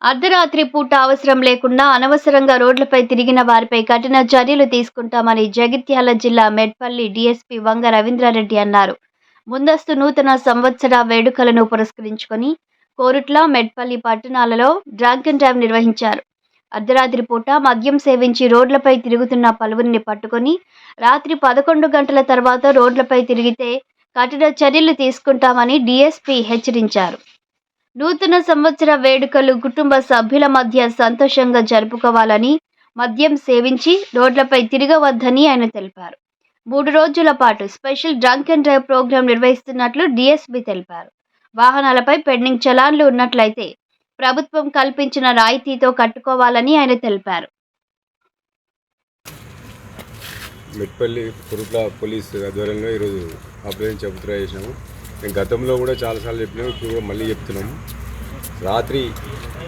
అర్ధరాత్రి పూట అవసరం లేకుండా అనవసరంగా రోడ్లపై తిరిగిన వారిపై కఠిన చర్యలు తీసుకుంటామని జగిత్యాల జిల్లా మెట్పల్లి డీఎస్పీ వంగ రవీంద్రారెడ్డి అన్నారు. ముందస్తు నూతన సంవత్సర వేడుకలను పురస్కరించుకొని కోరుట్ల, మెట్పల్లి పట్టణాలలో డ్రంక్ అండ్ డ్రైవ్ నిర్వహించారు. అర్ధరాత్రి పూట మద్యం సేవించి రోడ్లపై తిరుగుతున్న పలువురిని పట్టుకొని రాత్రి 11 గంటల తర్వాత రోడ్లపై తిరిగితే కఠిన చర్యలు తీసుకుంటామని డీఎస్పీ హెచ్చరించారు. నూతన సంవత్సర వేడుకలు కుటుంబ సభ్యుల మధ్య సంతోషంగా జరుపుకోవాలని, మద్యం సేవించి రోడ్లపై తిరగవద్దని ఆయన తెలిపారు. 3 రోజుల పాటు special drunk and drive program నిర్వహిస్తున్నట్లు డీఎస్పీ తెలిపారు. వాహనాలపై పెండింగ్ చలాన్లు ఉన్నట్లయితే ప్రభుత్వం కల్పించిన రాయితీతో కట్టుకోవాలని ఆయన తెలిపారు. మెట్పల్లి కురుట్ల పోలీస్ ఆధ్వర్యంలో ఈరోజు ఆపరేషన్ చెబుతురా చేసినాము. నేను గతంలో కూడా చాలాసార్లు చెప్పినాము, ఇప్పుడు కూడా మళ్ళీ చెప్తున్నాము. రాత్రి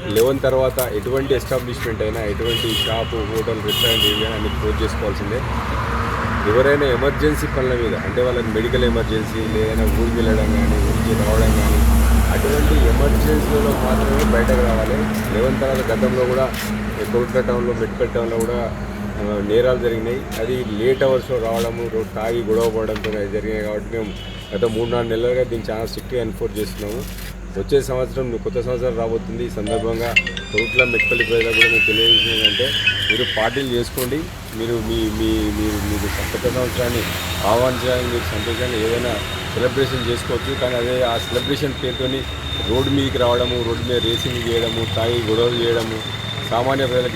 11 తర్వాత ఎటువంటి ఎస్టాబ్లిష్మెంట్ అయినా, ఎటువంటి షాపు, హోటల్, రెస్టారెంట్ ఏమైనా అన్ని క్లోజ్ చేసుకోవాల్సిందే. ఎవరైనా ఎమర్జెన్సీ పనుల మీద, అంటే వాళ్ళకి మెడికల్ ఎమర్జెన్సీ, లేదైనా ఊరికి వెళ్ళడం కానీ, ఊరికి రావడం కానీ, అటువంటి ఎమర్జెన్సీలో మాత్రమే బయటకు రావాలి. 11 తర్వాత గతంలో కూడా కురుట్ల టౌన్లో, మెట్పల్లి టౌన్లో కూడా నేరాలు జరిగినాయి. అది లేట్ అవర్స్లో రావడము, తాగి గొడవ పడడంతో జరిగినాయి. కాబట్టి మేము గత 3-4 నెలలుగా దీన్ని చాలా స్ట్రిక్ట్గా ఎన్ఫోర్స్ చేస్తున్నాము. వచ్చే సంవత్సరం కొత్త సంవత్సరం రాబోతుంది. ఈ సందర్భంగా కురుట్ల, మెట్పల్లి ప్రజలకు కూడా మేము తెలియజేసింది ఏంటంటే, మీరు పార్టీలు చేసుకోండి. మీరు మీరు కొత్త సంవత్సరాన్ని ఆహ్వానించడానికి మీరు సంతోషంగా ఏదైనా సెలబ్రేషన్ చేసుకోవచ్చు. కానీ అదే ఆ సెలబ్రేషన్ పేరుతో రోడ్డు మీదకి రావడము, రోడ్డు మీద రేసింగ్ చేయడము, తాగి గొడవలు చేయడము సామాన్య ప్రజలకు